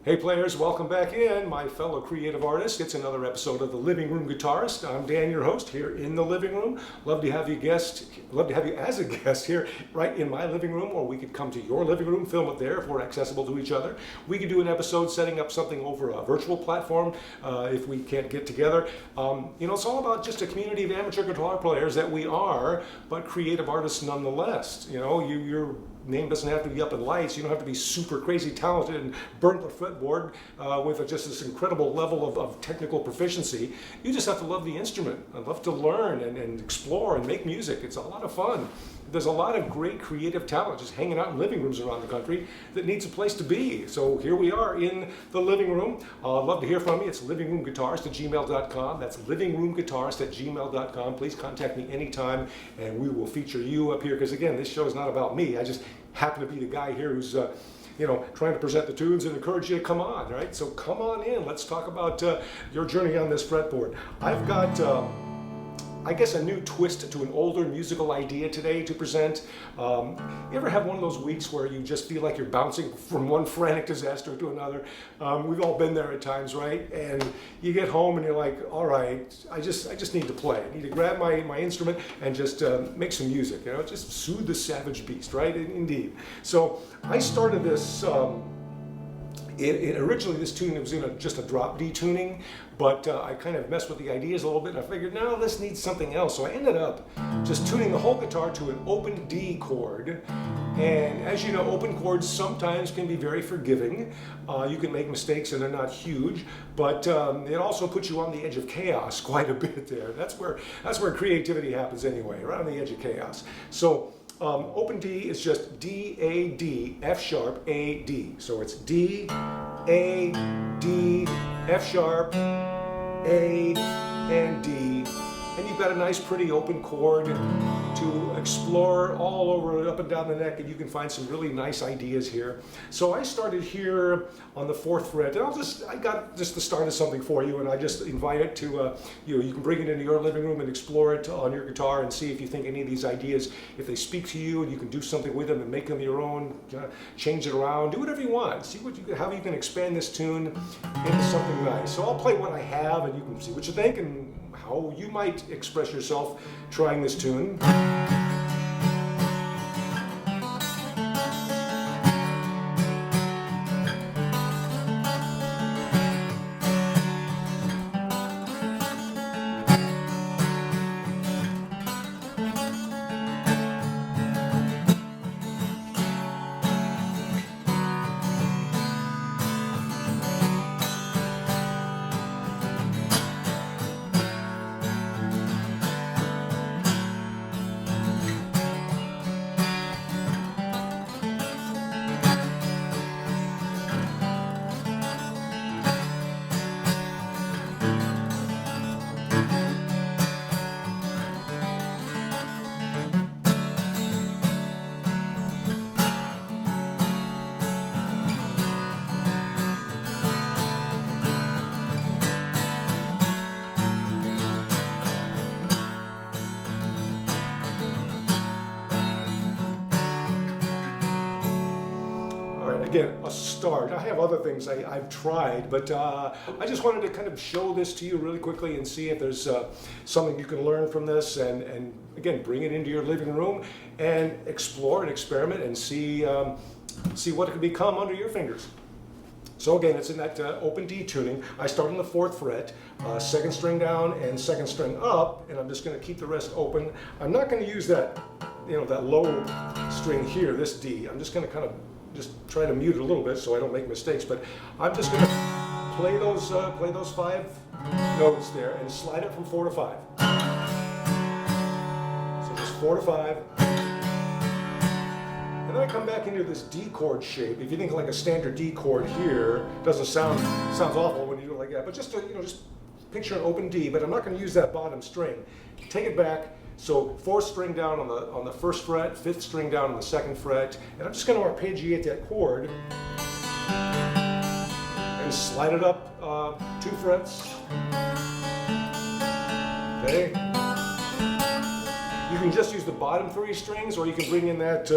Hey players, welcome back in, my fellow creative artists. It's another episode of the Living Room Guitarist. I'm Dan, your host, here in the living room. Love to have you as a guest here, right in my living room, or we could come to your living room, film it there if we're accessible to each other. We could do an episode setting up something over a virtual platform if we can't get together. It's all about just a community of amateur guitar players that we are, but creative artists nonetheless. Your name doesn't have to be up in lights. You don't have to be super crazy talented and burnt the fretboard with just this incredible level of technical proficiency. You just have to love the instrument and love to learn and explore and make music. It's a lot of fun. There's a lot of great creative talent just hanging out in living rooms around the country that needs a place to be. So here we are in the living room. I'd love to hear from you. It's livingroomguitarist@gmail.com. That's livingroomguitarist@gmail.com. Please contact me anytime and we will feature you up here because, again, this show is not about me. I just happen to be the guy here who's trying to present the tunes and encourage you to come on, right? So come on in. Let's talk about your journey on this fretboard. I've got I guess a new twist to an older musical idea today to present. You ever have one of those weeks where you just feel like you're bouncing from one frantic disaster to another? We've all been there at times, right? And you get home and you're like, all right, I just need to play. I need to grab my instrument and just make some music, just soothe the savage beast, right? Indeed. So I started this, originally this tune was in just a drop D tuning, but I kind of messed with the ideas a little bit and I figured, no, this needs something else. So I ended up just tuning the whole guitar to an open D chord. And as you know, open chords sometimes can be very forgiving. You can make mistakes and they're not huge, but it also puts you on the edge of chaos quite a bit there. That's where creativity happens anyway, right on the edge of chaos. So open D is just D, A, D, F sharp, A, D. So it's D, A, D, F sharp, A, and D. And you've got a nice pretty open chord to explore all over, up and down the neck, and you can find some really nice ideas here. So I started here on the 4th fret, and I got just the start of something for you, and I just invite it to, you can bring it into your living room and explore it on your guitar and see if you think any of these ideas, if they speak to you and you can do something with them and make them your own, change it around, do whatever you want. See how you can expand this tune into something nice. So I'll play what I have and you can see what you think and how you might express yourself trying this tune. Again, a start. I have other things I've tried, but I just wanted to kind of show this to you really quickly and see if there's something you can learn from this and again, bring it into your living room and explore and experiment and see what it can become under your fingers. So again, it's in that open D tuning. I start on the 4th fret, 2nd string down and 2nd string up, and I'm just going to keep the rest open. I'm not going to use that, that low string here, this D. I'm just going to kind of just try to mute it a little bit so I don't make mistakes, but I'm just going to play those 5 notes there and slide it from 4 to 5. So just 4 to 5. And then I come back into this D chord shape. If you think like a standard D chord here, doesn't sounds awful when you do it like that, but just just picture an open D, but I'm not going to use that bottom string. Take it back. So 4th string down on the 1st fret, 5th string down on the 2nd fret, and I'm just going to arpeggiate that chord and slide it up 2 frets. Okay. You can just use the bottom 3 strings, or you can bring in that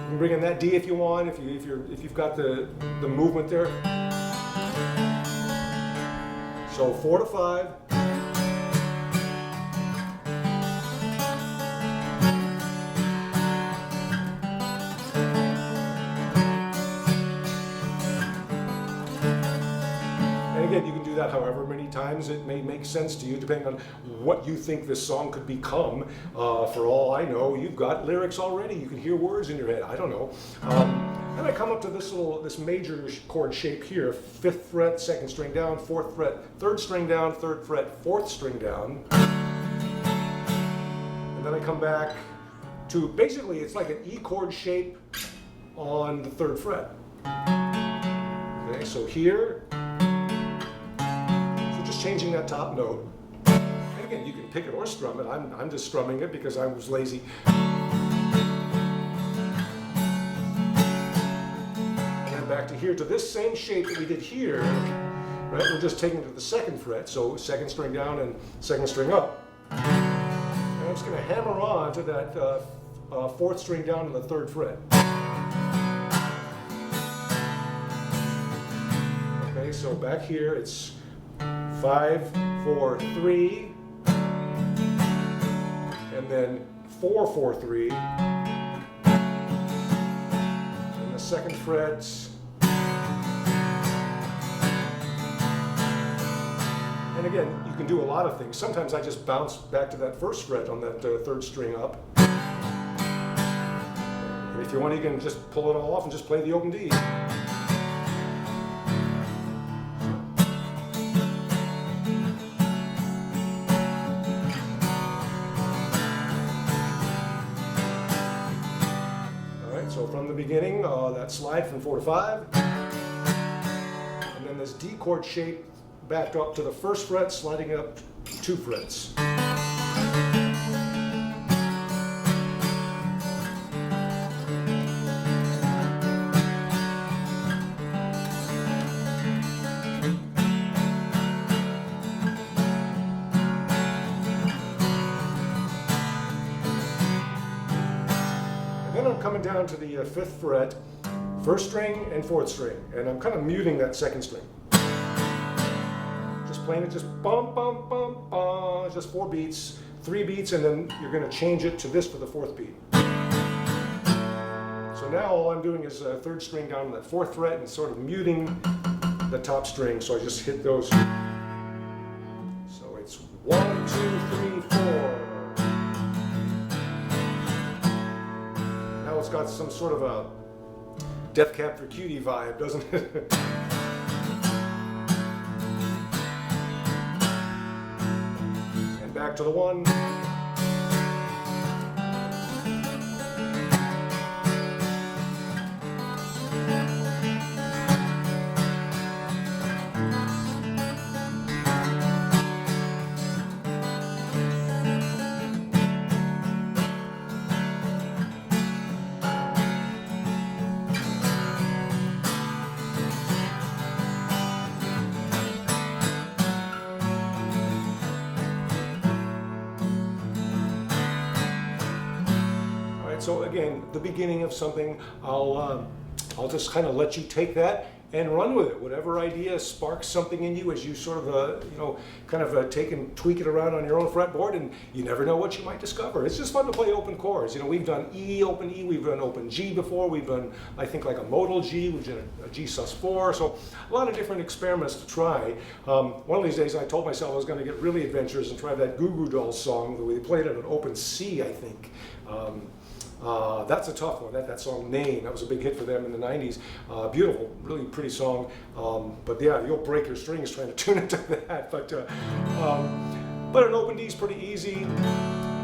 You can bring in that D if you want, if you've got the movement there. So 4 to 5. And again, you can do that however many times it may make sense to you, depending on what you think this song could become. For all I know, you've got lyrics already. You can hear words in your head. I don't know. And I come up to this major chord shape here: 5th fret, 2nd string down, 4th fret, 3rd string down, 3rd fret, 4th string down. And then I come back to, basically it's like an E chord shape on the 3rd fret. Okay, so here, so just changing that top note. And again, you can pick it or strum it. I'm just strumming it because I was lazy. Back to here, to this same shape that we did here, right? We're just taking it to the 2nd fret, so 2nd string down and 2nd string up. And I'm just going to hammer on to that 4th string down and the 3rd fret. Okay, so back here it's 5, 4, 3, and then 4, 4, 3, and the 2nd fret. And again, you can do a lot of things. Sometimes I just bounce back to that 1st fret on that 3rd string up. And if you want, you can just pull it all off and just play the open D. All right, so from the beginning, that slide from 4 to 5. And then this D chord shape back up to the 1st fret, sliding up 2 frets. And then I'm coming down to the 5th fret, 1st string and 4th string, and I'm kind of muting that 2nd string. Playing it just bum, bum, bum, bum, just 4 beats, 3 beats, and then you're going to change it to this for the 4th beat. So now all I'm doing is 3rd string down to that 4th fret and sort of muting the top string. So I just hit those. So it's 1, 2, 3, 4. Now it's got some sort of a Death Cab for Cutie vibe, doesn't it? Back to the 1. So again, the beginning of something, I'll just kind of let you take that and run with it. Whatever idea sparks something in you as you sort of, take and tweak it around on your own fretboard, and you never know what you might discover. It's just fun to play open chords. You know, we've done E, open E, we've done open G before, we've done, I think, like a modal G, we've done a G sus4, so a lot of different experiments to try. One of these days I told myself I was going to get really adventurous and try that Goo Goo Dolls song that we played at an open C, I think. That's a tough one, that song Name. That was a big hit for them in the 90s. Beautiful, really pretty song. But yeah, you'll break your strings trying to tune it to that. But an open D is pretty easy.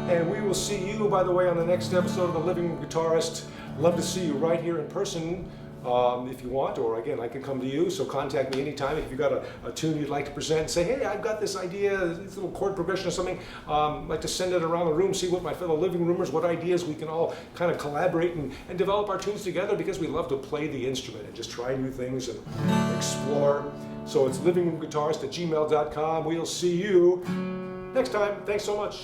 And we will see you, by the way, on the next episode of The Living Room Guitarist. Love to see you right here in person. If you want, or again, I can come to you, so contact me anytime if you've got a tune you'd like to present and say, hey, I've got this idea, this little chord progression or something, I'd like to send it around the room, see what my fellow living roomers, what ideas we can all kind of collaborate and develop our tunes together, because we love to play the instrument and just try new things and explore. So it's livingroomguitarist@gmail.com. We'll see you next time. Thanks so much.